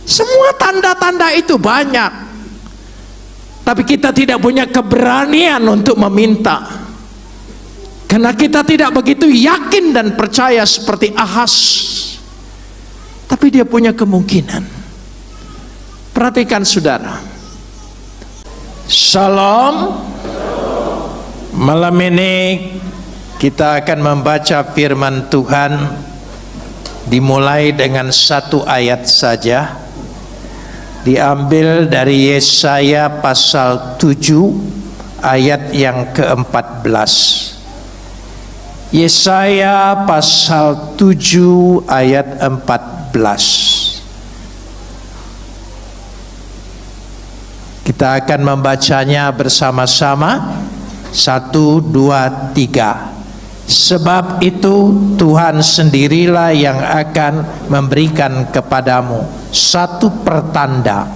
Semua tanda-tanda itu banyak, tapi kita tidak punya keberanian untuk meminta, karena kita tidak begitu yakin dan percaya seperti Ahaz. Tapi dia punya kemungkinan. Perhatikan saudara. Shalom. Malam ini kita akan membaca firman Tuhan, dimulai dengan satu ayat saja, diambil dari Yesaya pasal 7 ayat yang ke-14. Yesaya pasal 7 ayat 14. Kita akan membacanya bersama-sama. 1, 2, 3. Sebab itu Tuhan sendirilah yang akan memberikan kepadamu satu pertanda.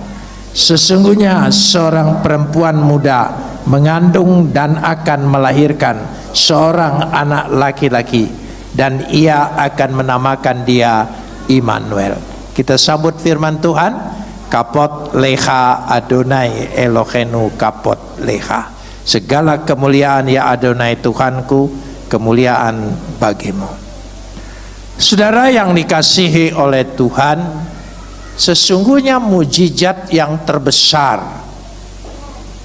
Sesungguhnya seorang perempuan muda mengandung dan akan melahirkan seorang anak laki-laki, dan ia akan menamakan dia Immanuel. Kita sambut firman Tuhan. Kapot leha Adonai Elohenu kapot leha. Segala kemuliaan ya Adonai Tuhanku, kemuliaan bagimu. Saudara yang dikasihi oleh Tuhan, sesungguhnya mujizat yang terbesar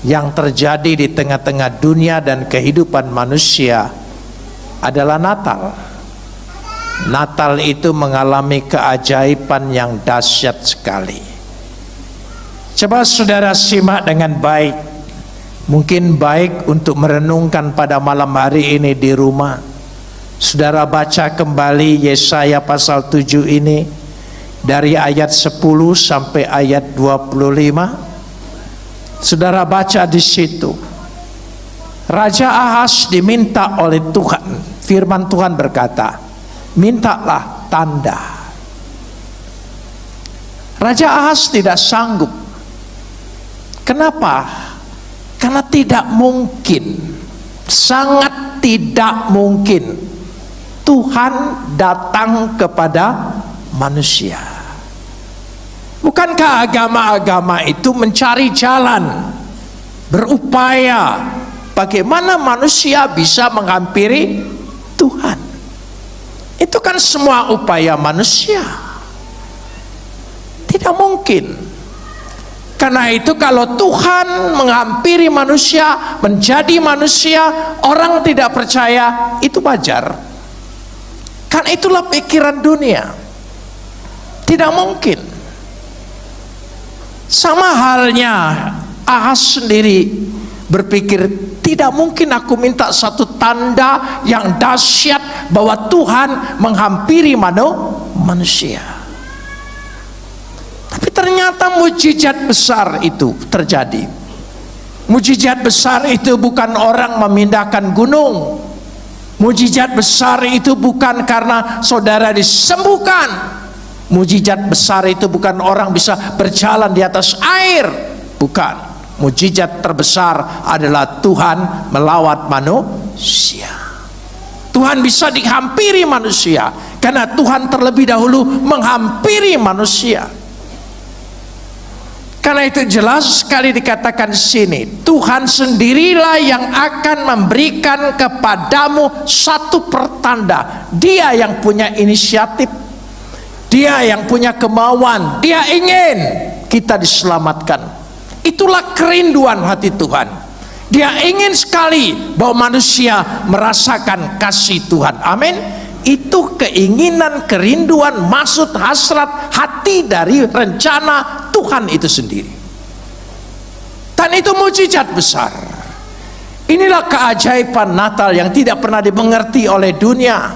yang terjadi di tengah-tengah dunia dan kehidupan manusia adalah Natal. Natal itu mengalami keajaiban yang dahsyat sekali. Coba saudara simak dengan baik. Mungkin baik untuk merenungkan pada malam hari ini di rumah. Saudara baca kembali Yesaya pasal 7 ini dari ayat 10 sampai ayat 25. Saudara baca di situ. Raja Ahaz diminta oleh Tuhan. Firman Tuhan berkata, mintalah tanda. Raja Ahaz tidak sanggup. Kenapa? Karena tidak mungkin, sangat tidak mungkin Tuhan datang kepada manusia. Bukankah agama-agama itu mencari jalan, berupaya bagaimana manusia bisa menghampiri Tuhan? Itu kan semua upaya manusia. Tidak mungkin. Karena itu kalau Tuhan menghampiri manusia, menjadi manusia, orang tidak percaya, itu wajar. Karena itulah pikiran dunia. Tidak mungkin. Sama halnya Ahaz sendiri berpikir, tidak mungkin aku minta satu tanda yang dahsyat bahwa Tuhan menghampiri manusia. Tapi ternyata mujizat besar itu terjadi. Mujizat besar itu bukan orang memindahkan gunung. Mujizat besar itu bukan karena saudara disembuhkan. Mujizat besar itu bukan orang bisa berjalan di atas air. Bukan. Mujizat terbesar adalah Tuhan melawat manusia. Tuhan bisa dihampiri manusia karena Tuhan terlebih dahulu menghampiri manusia. Karena itu jelas sekali dikatakan di sini, Tuhan sendirilah yang akan memberikan kepadamu satu pertanda. Dia yang punya inisiatif, dia yang punya kemauan, dia ingin kita diselamatkan. Itulah kerinduan hati Tuhan. Dia ingin sekali bahwa manusia merasakan kasih Tuhan. Amin. Itu keinginan, kerinduan, maksud, hasrat hati dari rencana Tuhan itu sendiri. Dan itu mujizat besar. Inilah keajaiban Natal yang tidak pernah dimengerti oleh dunia.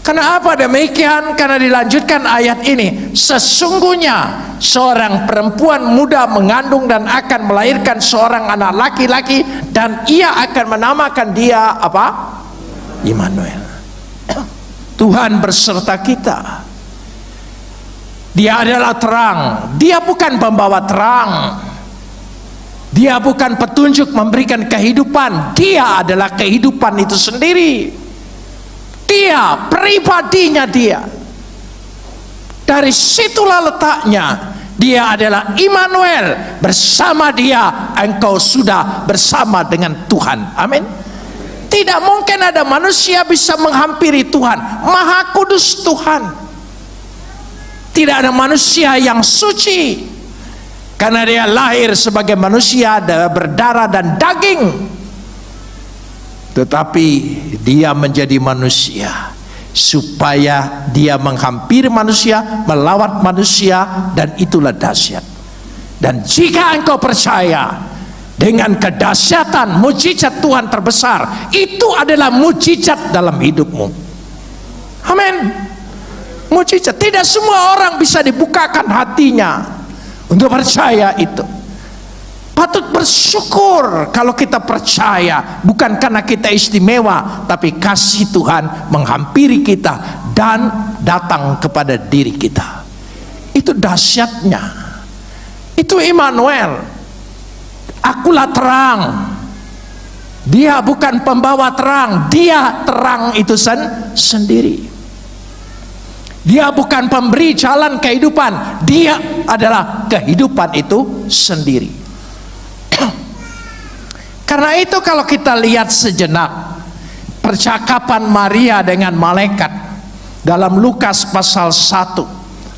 Karena apa demikian? Karena dilanjutkan ayat ini, sesungguhnya seorang perempuan muda mengandung dan akan melahirkan seorang anak laki-laki, dan ia akan menamakan dia apa? Immanuel. Tuhan berserta kita. Dia adalah terang. Dia bukan pembawa terang. Dia bukan petunjuk memberikan kehidupan. Dia adalah kehidupan itu sendiri. Dia, pribadinya dia. Dari situlah letaknya. Dia adalah Immanuel. Bersama dia engkau sudah bersama dengan Tuhan. Amin. Tidak mungkin ada manusia bisa menghampiri Tuhan. Maha kudus Tuhan. Tidak ada manusia yang suci, karena dia lahir sebagai manusia berdarah dan daging. Tetapi dia menjadi manusia supaya dia menghampiri manusia, melawat manusia, dan itulah dahsyat. Dan jika engkau percaya dengan kedahsyatan mujizat Tuhan terbesar, itu adalah mujizat dalam hidupmu. Amin. Mujizat. Tidak semua orang bisa dibukakan hatinya untuk percaya itu. Patut bersyukur kalau kita percaya, bukan karena kita istimewa, tapi kasih Tuhan menghampiri kita dan datang kepada diri kita. Itu dahsyatnya. Itu Immanuel. Akulah terang. Dia bukan pembawa terang, dia terang itu sendiri. Dia bukan pemberi jalan kehidupan, dia adalah kehidupan itu sendiri. Karena itu kalau kita lihat sejenak percakapan Maria dengan malaikat dalam Lukas pasal 1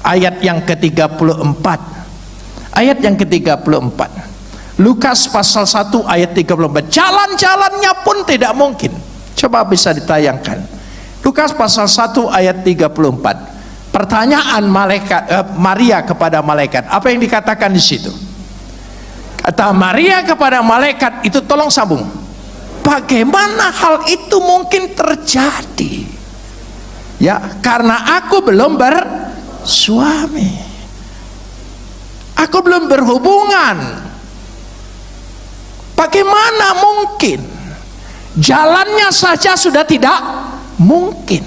ayat yang ke-34. Ayat yang ke-34. Lukas pasal 1 ayat 34. Jalan-jalannya pun tidak mungkin. Coba bisa ditayangkan. Lukas pasal 1 ayat 34. Pertanyaan Maria kepada malaikat. Apa yang dikatakan di situ? Kata Maria kepada malaikat itu, tolong sambung. Bagaimana hal itu mungkin terjadi? Ya, karena aku belum bersuami. Aku belum berhubungan. Bagaimana mungkin? Jalannya saja sudah tidak mungkin.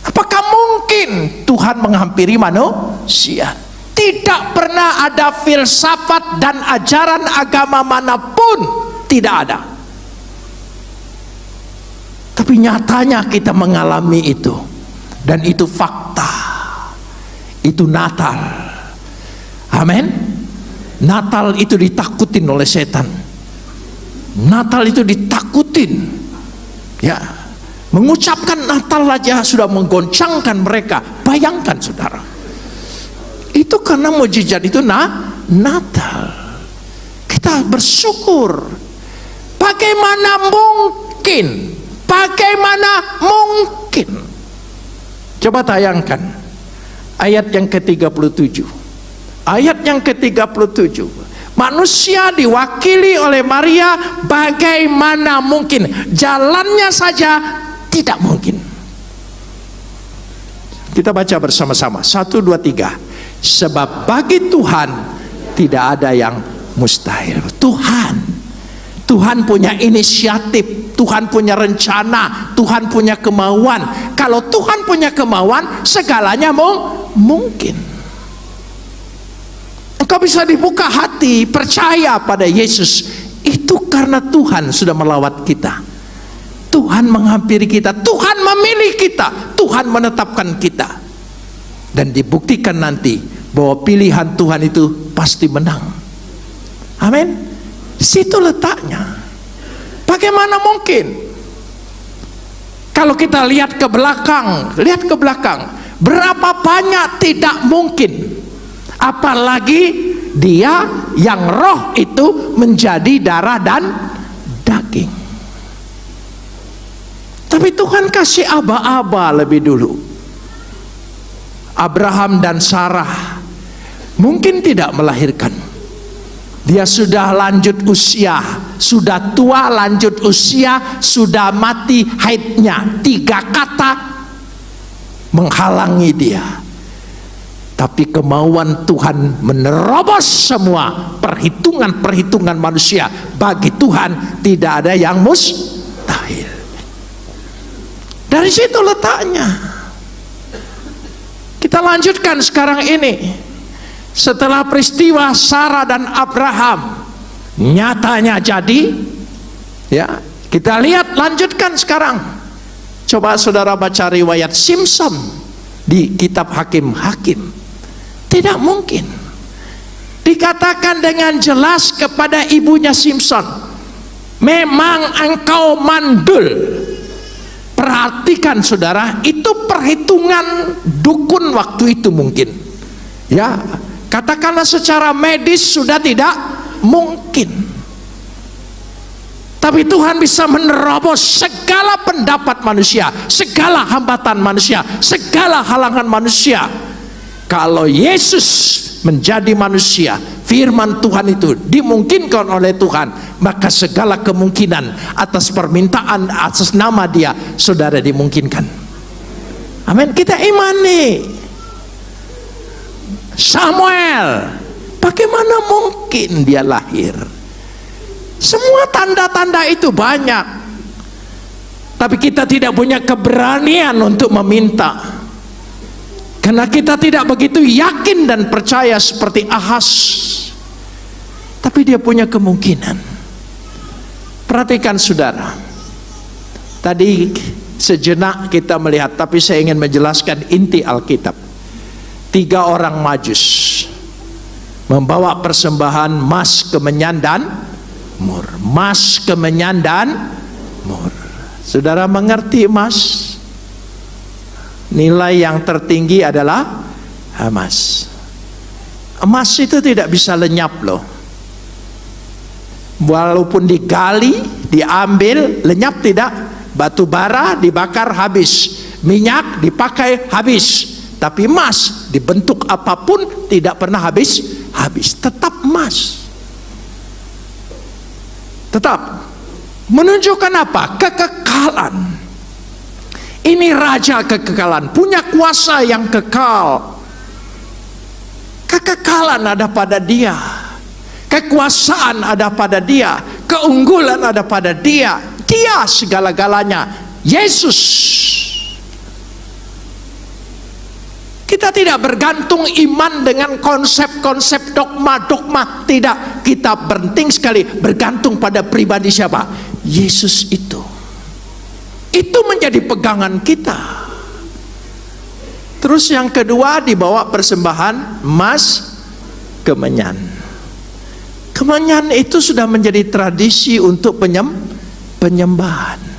Apakah mungkin Tuhan menghampiri manusia? Tidak pernah ada filsafat dan ajaran agama manapun, tidak ada. Tapi nyatanya kita mengalami itu, dan itu fakta. Itu Natal. Amin. Natal itu ditakutin oleh setan. Natal itu ditakutin. Ya, mengucapkan Natal aja sudah menggoncangkan mereka. Bayangkan saudara. Itu karena mujizat itu Natal. Kita bersyukur. Bagaimana mungkin? Bagaimana mungkin? Coba tayangkan ayat yang ke-37. Ayat yang ke-37. Manusia diwakili oleh Maria. Bagaimana mungkin? Jalannya saja tidak mungkin. Kita baca bersama-sama. 1, 2, 3. Sebab bagi Tuhan tidak ada yang mustahil. Tuhan punya inisiatif, Tuhan punya rencana, Tuhan punya kemauan. Kalau Tuhan punya kemauan, segalanya mungkin. Engkau bisa dibuka hati, percaya pada Yesus. Itu karena Tuhan sudah melawat kita. Tuhan menghampiri kita, Tuhan memilih kita, Tuhan menetapkan kita. Dan dibuktikan nanti bahwa pilihan Tuhan itu pasti menang. Amin. Situ letaknya. Bagaimana mungkin? Kalau kita lihat ke belakang, berapa banyak tidak mungkin. Apalagi dia yang roh itu menjadi darah dan daging. Tapi Tuhan kasih aba-aba lebih dulu. Abraham dan Sarah mungkin tidak melahirkan. Dia sudah lanjut usia, sudah tua lanjut usia, sudah mati haidnya. 3 kata menghalangi dia. Tapi kemauan Tuhan menerobos semua perhitungan-perhitungan manusia. Bagi Tuhan tidak ada yang mustahil. Dari situ letaknya. Kita lanjutkan sekarang ini. Setelah peristiwa Sarah dan Abraham nyatanya jadi, ya, kita lihat lanjutkan sekarang. Coba saudara baca riwayat Simpson. di kitab Hakim-Hakim. Tidak mungkin. Dikatakan dengan jelas kepada ibunya Simson, memang engkau mandul. Perhatikan saudara, itu perhitungan dukun waktu itu mungkin. Ya, katakanlah secara medis sudah tidak mungkin. Tapi Tuhan bisa menerobos segala pendapat manusia, segala hambatan manusia, segala halangan manusia. Kalau Yesus menjadi manusia, firman Tuhan itu dimungkinkan oleh Tuhan, maka segala kemungkinan atas permintaan, atas nama Dia, saudara, dimungkinkan. Amin. Kita imani. Samuel, bagaimana mungkin dia lahir? Semua tanda-tanda itu banyak, tapi kita tidak punya keberanian untuk meminta, karena kita tidak begitu yakin dan percaya seperti Ahaz. Tapi dia punya kemungkinan. Perhatikan saudara, tadi sejenak kita melihat, tapi saya ingin menjelaskan inti Alkitab. 3 orang Majus membawa persembahan emas, kemenyan dan mur. Emas, kemenyan dan mur. Saudara mengerti emas? Nilai yang tertinggi adalah emas. Emas itu tidak bisa lenyap loh. Walaupun digali, diambil, lenyap tidak. Batu bara dibakar habis, minyak dipakai habis. Tapi emas dibentuk apapun tidak pernah habis. Tetap emas. Tetap menunjukkan apa? Kekekalan. Ini raja kekekalan, punya kuasa yang kekal. Kekekalan ada pada dia, kekuasaan ada pada dia, keunggulan ada pada dia. Dia segala-galanya, Yesus. Kita tidak bergantung iman dengan konsep-konsep dogma-dogma. Tidak, kita penting sekali bergantung pada pribadi siapa? Yesus itu. Itu menjadi pegangan kita. Terus yang kedua, dibawa persembahan emas, kemenyan. Kemenyan itu sudah menjadi tradisi untuk penyembahan.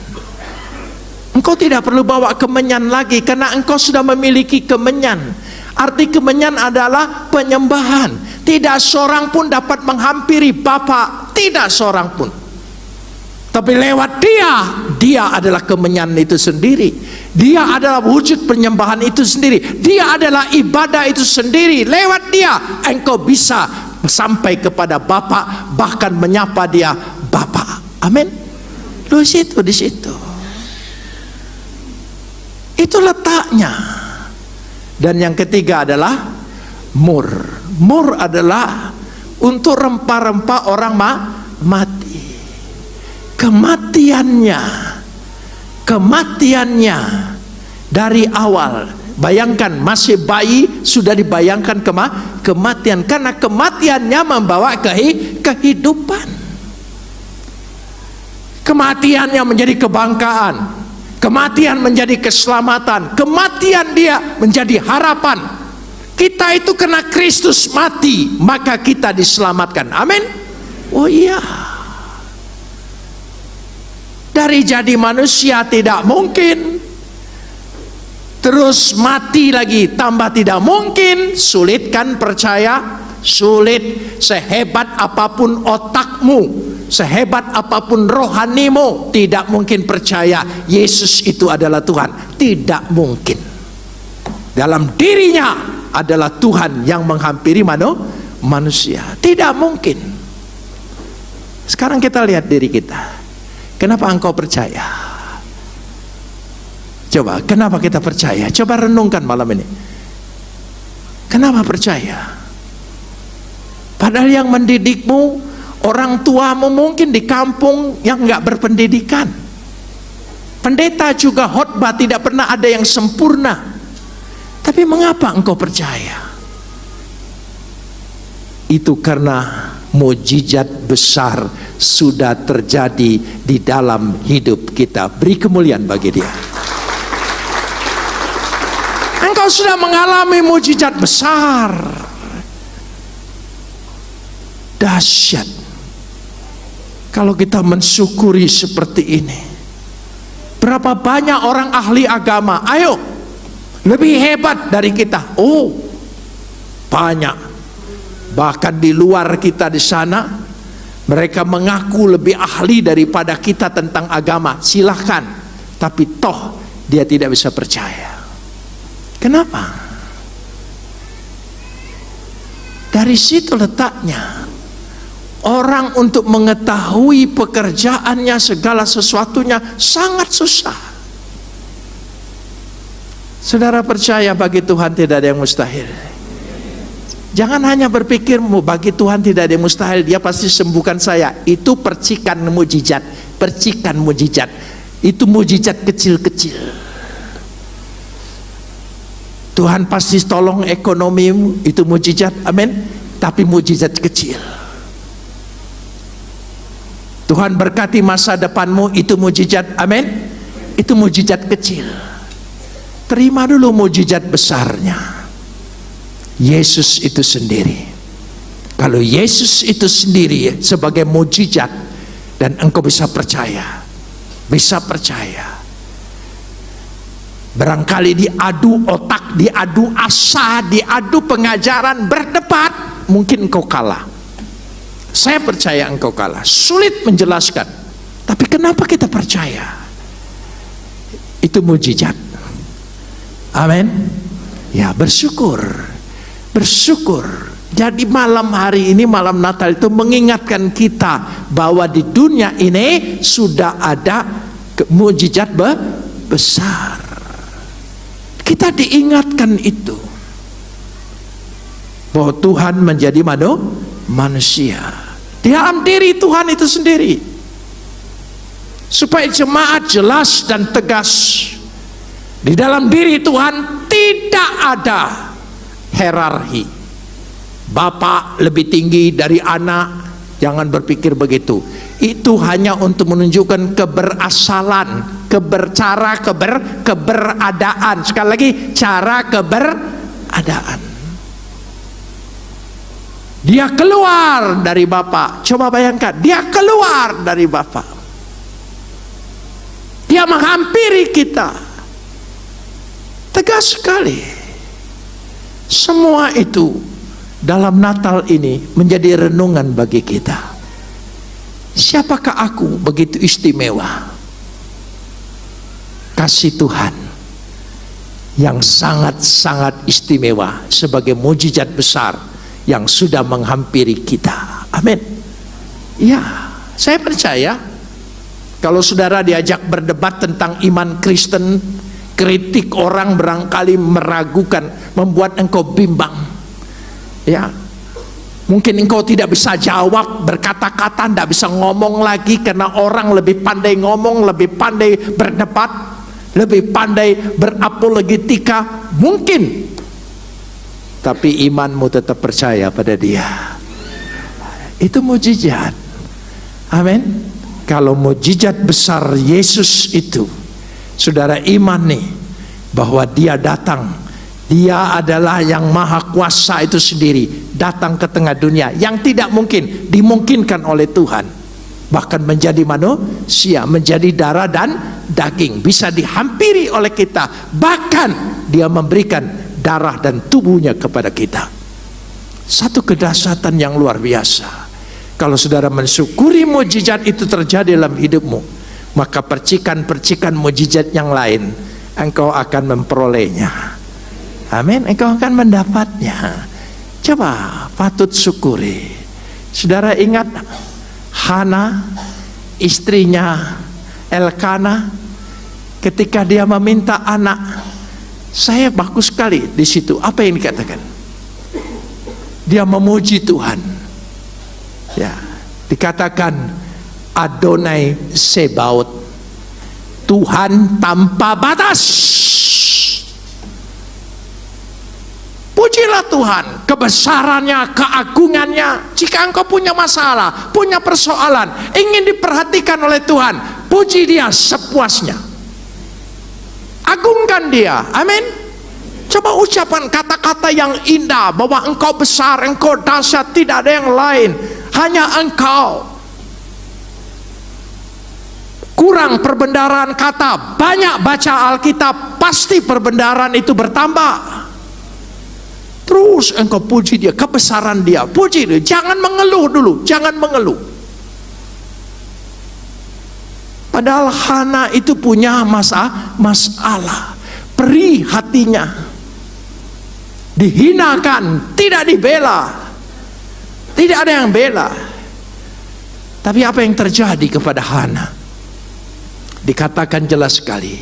Engkau tidak perlu bawa kemenyan lagi, karena engkau sudah memiliki kemenyan. Arti kemenyan adalah penyembahan. Tidak seorang pun dapat menghampiri Bapa, tidak seorang pun. Tapi lewat dia adalah kemenyan itu sendiri. Dia adalah wujud penyembahan itu sendiri. Dia adalah ibadah itu sendiri. Lewat dia engkau bisa sampai kepada Bapa, bahkan menyapa dia Bapa. Amin. Di situ. Itu letaknya. Dan yang ketiga adalah mur. Mur adalah untuk rempah-rempah orang mati. Kematiannya dari awal. Bayangkan, masih bayi sudah dibayangkan kematian, karena kematiannya membawa kehidupan. Kematiannya menjadi kebanggaan, kematian menjadi keselamatan, kematian dia menjadi harapan. Kita itu kena Kristus mati, maka kita diselamatkan. Amin. Oh iya. Dari jadi manusia tidak mungkin, terus mati lagi tambah tidak mungkin. Sulit kan percaya? Sulit. Sehebat apapun otakmu, sehebat apapun rohanimu, tidak mungkin percaya Yesus itu adalah Tuhan. Tidak mungkin. Dalam dirinya adalah Tuhan yang menghampiri manusia. Tidak mungkin. Sekarang kita lihat diri kita. Kenapa engkau percaya? Coba, kenapa kita percaya? Coba renungkan malam ini. Kenapa percaya? Padahal yang mendidikmu, orang tuamu mungkin di kampung yang nggak berpendidikan. Pendeta juga khotbah tidak pernah ada yang sempurna. Tapi mengapa engkau percaya? Itu karena mujizat besar sudah terjadi di dalam hidup kita. Beri kemuliaan bagi dia. Engkau sudah mengalami mujizat besar. Dahsyat kalau kita mensyukuri seperti ini. Berapa banyak orang ahli agama, ayo, lebih hebat dari kita. Oh, banyak. Bahkan di luar kita di sana, mereka mengaku lebih ahli daripada kita tentang agama. Silahkan, tapi toh dia tidak bisa percaya. Kenapa? Dari situ letaknya. Orang untuk mengetahui pekerjaannya, segala sesuatunya sangat susah. Saudara percaya bagi Tuhan tidak ada yang mustahil. Jangan hanya berpikir bagi Tuhan tidak ada yang mustahil, Dia pasti sembuhkan saya. Itu percikan mujizat, percikan mujizat. Itu mujizat kecil-kecil. Tuhan pasti tolong ekonomimu, itu mujizat, amin. Tapi mujizat kecil. Tuhan berkati masa depanmu, itu mujizat, amin. Itu mujizat kecil. Terima dulu mujizat besarnya, Yesus itu sendiri. Kalau Yesus itu sendiri sebagai mujizat, dan engkau bisa percaya, barangkali diadu otak, diadu asa, diadu pengajaran, berdebat, mungkin engkau kalah. Saya percaya engkau kalah. Sulit menjelaskan, tapi kenapa kita percaya? Itu mujizat. Amin. Ya, bersyukur. Jadi malam hari ini, malam Natal itu mengingatkan kita bahwa di dunia ini sudah ada mujizat besar. Kita diingatkan itu, bahwa Tuhan menjadi manusia. Di dalam diri Tuhan itu sendiri, supaya jemaat jelas dan tegas. Di dalam diri Tuhan tidak ada hierarki. Bapak lebih tinggi dari anak, jangan berpikir begitu. Itu hanya untuk menunjukkan keberasalan, keberadaan. Sekali lagi, cara keberadaan. Dia keluar dari Bapa. Coba bayangkan, dia keluar dari Bapa. Dia menghampiri kita. Tegas sekali. Semua itu dalam Natal ini menjadi renungan bagi kita. Siapakah aku begitu istimewa? Kasih Tuhan yang sangat-sangat istimewa sebagai mujizat besar yang sudah menghampiri kita. Amin. Ya, saya percaya kalau saudara diajak berdebat tentang iman Kristen, kritik orang barangkali meragukan, membuat engkau bimbang. Ya, mungkin engkau tidak bisa jawab, berkata-kata, tidak bisa ngomong lagi karena orang lebih pandai ngomong, lebih pandai berdebat, lebih pandai berapologetika. Mungkin, tapi imanmu tetap percaya pada Dia. Itu mujizat. Amin. Kalau mujizat besar Yesus itu, saudara imani bahwa Dia datang, Dia adalah yang maha kuasa itu sendiri, datang ke tengah dunia yang tidak mungkin dimungkinkan oleh Tuhan. Bahkan menjadi manusia, menjadi darah dan daging, bisa dihampiri oleh kita. Bahkan Dia memberikan darah dan tubuhnya kepada kita. Satu kedahsyatan yang luar biasa. Kalau saudara mensyukuri mujizat itu terjadi dalam hidupmu, maka percikan-percikan mujizat yang lain engkau akan memperolehnya. Amin. Engkau akan mendapatnya. Coba patut syukuri. Saudara ingat Hana, istrinya Elkana, ketika dia meminta anak. Saya bagus sekali di situ. Apa yang dikatakan? Dia memuji Tuhan. Ya, dikatakan Adonai Sebaot, Tuhan tanpa batas. Pujilah Tuhan, kebesarannya, keagungannya. Jika engkau punya masalah, punya persoalan, ingin diperhatikan oleh Tuhan, puji Dia sepuasnya. Agungkan Dia. Amin. Coba ucapan kata-kata yang indah bahwa engkau besar, engkau dahsyat, tidak ada yang lain, hanya engkau. Kurang perbendaharaan kata, banyak baca Alkitab, pasti perbendaharaan itu bertambah. Terus engkau puji dia, kebesaran dia, puji dia. Jangan mengeluh dulu, jangan mengeluh. Padahal Hana itu punya masalah, perih hatinya, dihinakan, tidak dibela, tidak ada yang bela. Tapi apa yang terjadi kepada Hana? Dikatakan jelas sekali,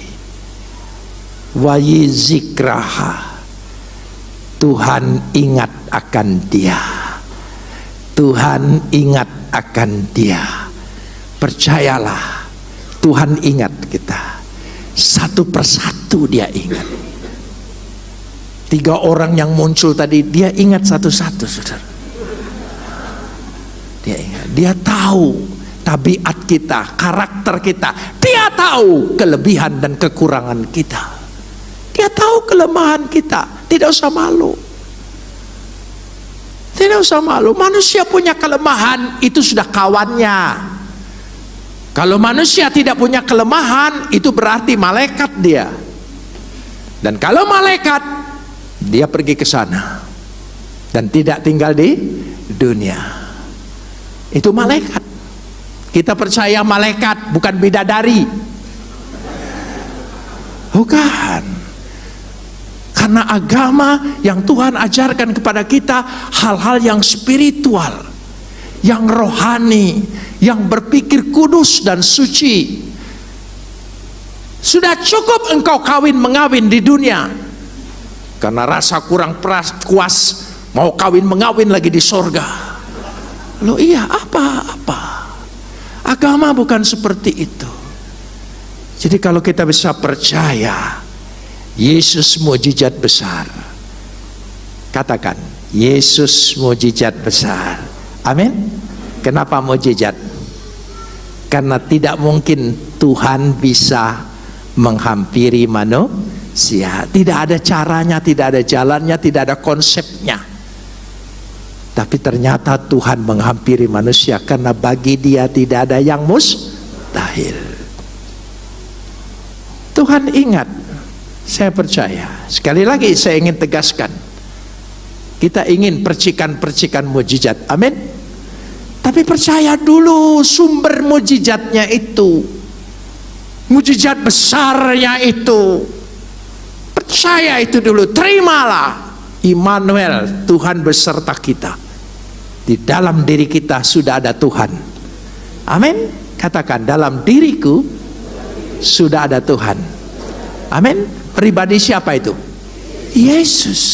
wa yizikraha, Tuhan ingat akan dia. Tuhan ingat akan dia. Percayalah, Tuhan ingat kita. Satu persatu dia ingat. 3 orang yang muncul tadi, dia ingat satu-satu, saudara. Dia ingat, dia tahu tabiat kita, karakter kita. Dia tahu kelebihan dan kekurangan kita. Dia tahu kelemahan kita. Tidak usah malu. Tidak usah malu. Manusia punya kelemahan, itu sudah kawannya. Kalau manusia tidak punya kelemahan, itu berarti malaikat dia. Dan kalau malaikat, dia pergi ke sana dan tidak tinggal di dunia. Itu malaikat. Kita percaya malaikat, bukan bidadari. Bukan. Karena agama yang Tuhan ajarkan kepada kita hal-hal yang spiritual, yang rohani, yang berpikir kudus dan suci. Sudah cukup engkau kawin-mengawin di dunia karena rasa kurang puas, mau kawin-mengawin lagi di sorga. Loh iya, apa? Agama bukan seperti itu. Jadi kalau kita bisa percaya Yesus mukjizat besar, katakan Yesus mukjizat besar. Amin. Kenapa mukjizat? Karena tidak mungkin Tuhan bisa menghampiri manusia. Tidak ada caranya, tidak ada jalannya, tidak ada konsepnya. Tapi ternyata Tuhan menghampiri manusia karena bagi dia tidak ada yang mustahil. Tuhan ingat, saya percaya. Sekali lagi saya ingin tegaskan, kita ingin percikan-percikan mujizat, amin. Tapi percaya dulu sumber mujizatnya itu, mujizat besarnya itu. Percaya itu dulu, terimalah. Immanuel, Tuhan beserta kita. Di dalam diri kita sudah ada Tuhan. Amin. Katakan, dalam diriku sudah ada Tuhan. Amin. Pribadi siapa itu? Yesus.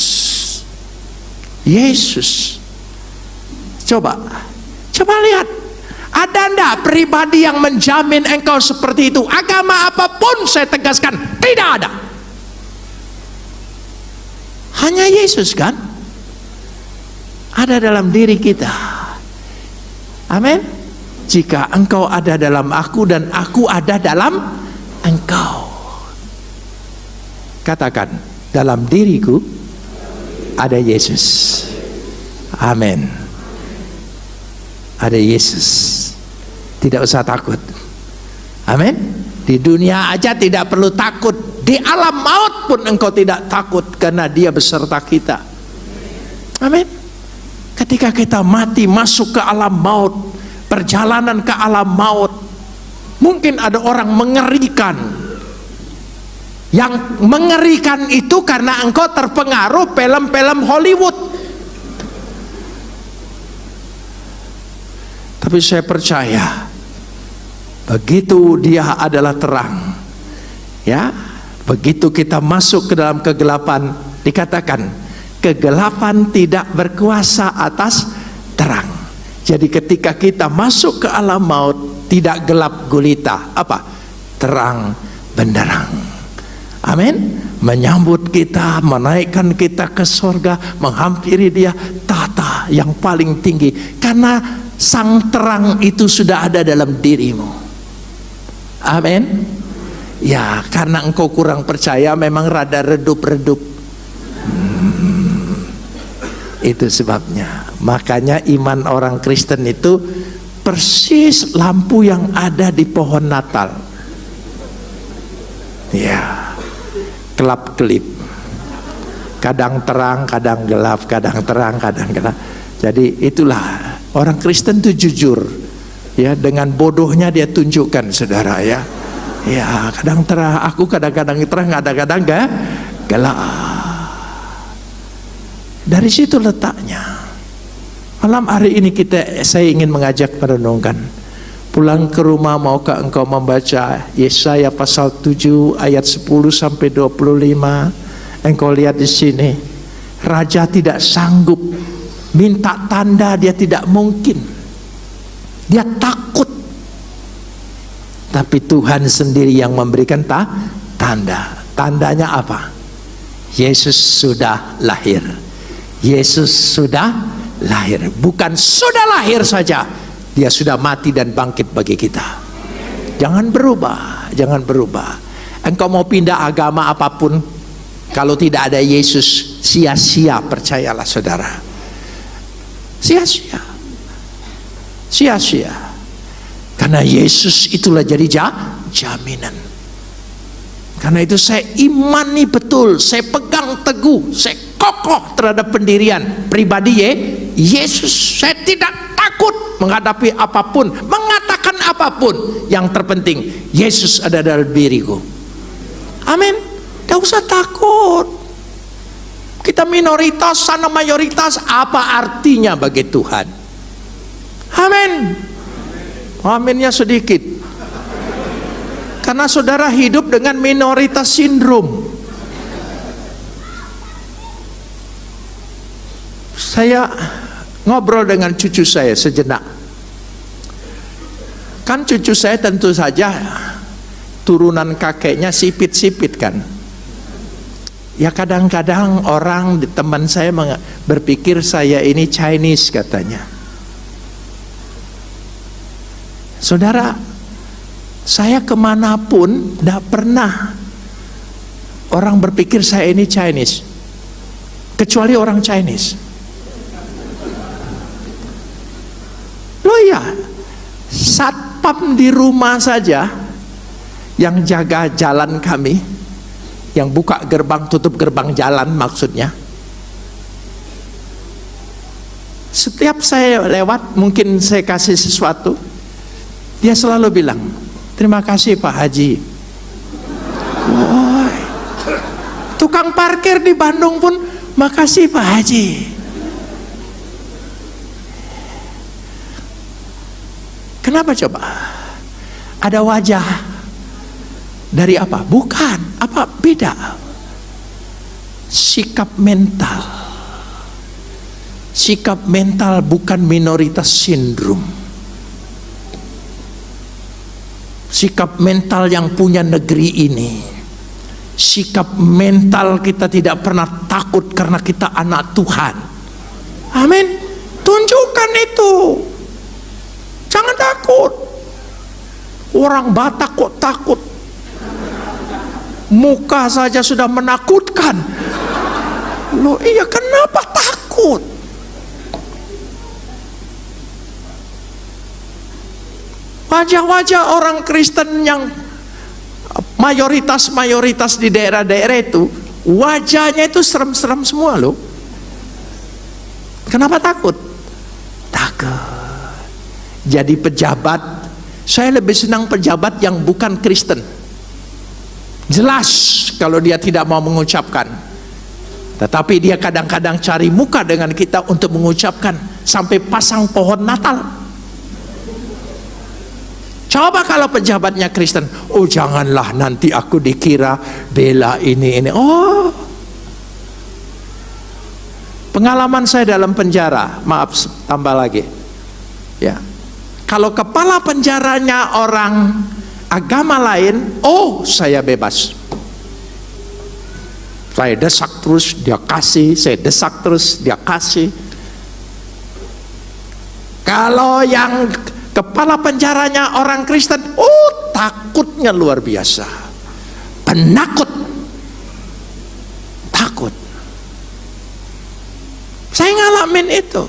Yesus. Coba lihat, ada enggak pribadi yang menjamin engkau seperti itu? Agama apapun saya tegaskan, tidak ada. Hanya Yesus kan? Ada dalam diri kita. Amin. Jika engkau ada dalam aku dan aku ada dalam engkau. Katakan, dalam diriku ada Yesus. Amin. Ada Yesus. Tidak usah takut. Amin. Di dunia aja tidak perlu takut. Di alam maut pun engkau tidak takut karena dia beserta kita. Amin. Ketika kita mati masuk ke alam maut, perjalanan ke alam maut, mungkin ada orang mengerikan. Yang mengerikan itu karena engkau terpengaruh film-film Hollywood. Tapi saya percaya, begitu dia adalah terang, ya, begitu kita masuk ke dalam kegelapan, dikatakan kegelapan tidak berkuasa atas terang. Jadi ketika kita masuk ke alam maut, tidak gelap gulita, apa? Terang benderang. Amin. Menyambut kita, menaikkan kita ke surga, menghampiri dia, tahta yang paling tinggi. Karena sang terang itu sudah ada dalam dirimu. Amin. Ya, karena engkau kurang percaya, memang rada redup-redup. Itu sebabnya. Makanya iman orang Kristen itu persis lampu yang ada di pohon Natal. Ya, kelap-kelip. Kadang terang, kadang gelap, kadang terang, kadang gelap. Jadi itulah orang Kristen itu jujur. Ya, dengan bodohnya dia tunjukkan, saudara ya. Ya, kadang terang, aku kadang-kadang terang, kadang-kadang gelap. Dari situ letaknya. Malam hari ini saya ingin mengajak merenungkan. Pulang ke rumah, maukah engkau membaca Yesaya pasal 7 ayat 10 sampai 25. Engkau lihat di sini, raja tidak sanggup, minta tanda dia tidak mungkin. Dia takut. Tapi Tuhan sendiri yang memberikan tanda. Tandanya apa? Yesus sudah lahir. Yesus sudah lahir. Bukan sudah lahir saja, dia sudah mati dan bangkit bagi kita. Jangan berubah, jangan berubah. Engkau mau pindah agama apapun, kalau tidak ada Yesus, sia-sia, percayalah saudara. Sia-sia. Sia-sia. Karena Yesus itulah jadi jaminan. Karena itu saya imani betul, saya pegang teguh, saya kokoh terhadap pendirian pribadi Yesus. Saya tidak takut menghadapi apapun, mengatakan apapun. Yang terpenting Yesus ada dalam diriku. Amin. Tidak usah takut. Kita minoritas, sana mayoritas, apa artinya bagi Tuhan? Amin. Aminnya sedikit. Karena saudara hidup dengan minoritas sindrom. Saya ngobrol dengan cucu saya sejenak. Kan cucu saya tentu saja turunan kakeknya sipit-sipit kan. Ya kadang-kadang orang, teman saya berpikir saya ini Chinese katanya. Saudara, saya kemanapun tidak pernah orang berpikir saya ini Chinese, kecuali orang Chinese. Loh ya, satpam di rumah saja yang jaga jalan kami, yang buka gerbang tutup gerbang jalan maksudnya. Setiap saya lewat, mungkin saya kasih sesuatu, dia selalu bilang, terima kasih Pak Haji. Woy. Tukang parkir di Bandung pun, makasih Pak Haji. Kenapa coba? Ada wajah dari apa? Bukan, apa beda? Sikap mental. Sikap mental bukan minoritas sindrom. Sikap mental yang punya negeri ini. Sikap mental kita tidak pernah takut karena kita anak Tuhan. Amin. Tunjukkan itu. Jangan takut. Orang Batak kok takut? Muka saja sudah menakutkan. Loh iya, kenapa takut? Wajah-wajah orang Kristen yang mayoritas di daerah-daerah itu, wajahnya itu serem-serem semua loh. Kenapa takut? Takut. Jadi pejabat, saya lebih senang pejabat yang bukan Kristen. Jelas kalau dia tidak mau mengucapkan, tetapi dia kadang-kadang cari muka dengan kita untuk mengucapkan, sampai pasang pohon Natal. Coba kalau pejabatnya Kristen, oh janganlah nanti aku dikira bela ini. Oh, pengalaman saya dalam penjara, maaf tambah lagi. Ya, kalau kepala penjaranya orang agama lain, oh saya bebas. Saya desak terus dia kasih, saya desak terus dia kasih. Kalau yang kepala penjaranya orang Kristen, oh takutnya luar biasa, penakut, takut. Saya ngalamin itu.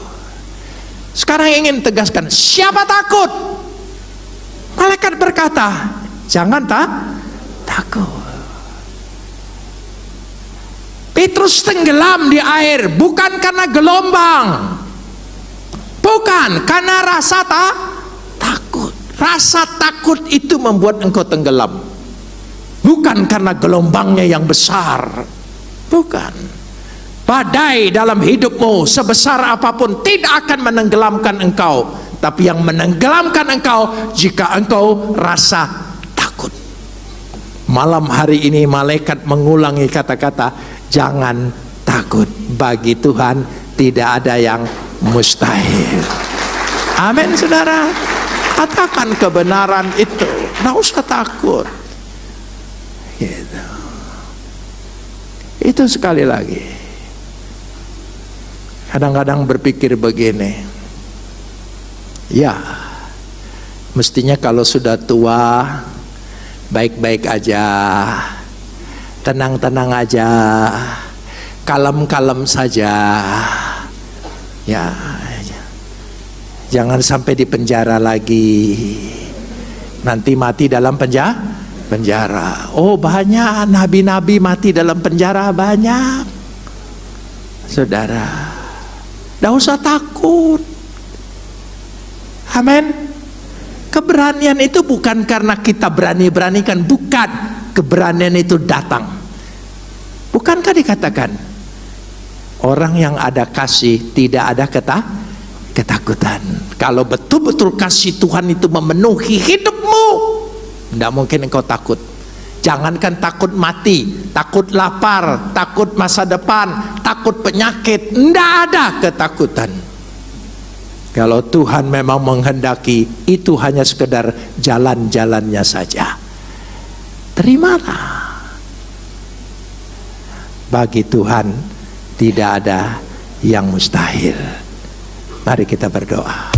Sekarang ingin tegaskan, siapa takut? Malaikat berkata, jangan takut. Petrus tenggelam di air bukan karena gelombang, bukan karena rasa takut. Rasa takut itu membuat engkau tenggelam, bukan karena gelombangnya yang besar. Bukan. Badai dalam hidupmu sebesar apapun tidak akan menenggelamkan engkau, tapi yang menenggelamkan engkau jika engkau rasa takut. Malam hari ini malaikat mengulangi kata-kata, jangan takut, bagi Tuhan tidak ada yang mustahil. Amin saudara. Katakan kebenaran itu, nggak usah takut gitu. Itu sekali lagi. Kadang-kadang berpikir begini, ya mestinya kalau sudah tua baik-baik aja, tenang-tenang aja, kalem-kalem saja, ya jangan sampai di penjara lagi, nanti mati dalam penjara. Oh banyak nabi-nabi mati dalam penjara, banyak saudara. Tidak usah takut. Amin. Keberanian itu bukan karena kita berani-beranikan, bukan. Keberanian itu datang. Bukankah dikatakan orang yang ada kasih tidak ada ketakutan. Kalau betul-betul kasih Tuhan itu memenuhi hidupmu, tidak mungkin engkau takut. Jangankan takut mati, takut lapar, takut masa depan, takut penyakit, tidak ada ketakutan. Kalau Tuhan memang menghendaki, itu hanya sekedar jalan-jalannya saja. Terimalah. Bagi Tuhan tidak ada yang mustahil. Mari kita berdoa.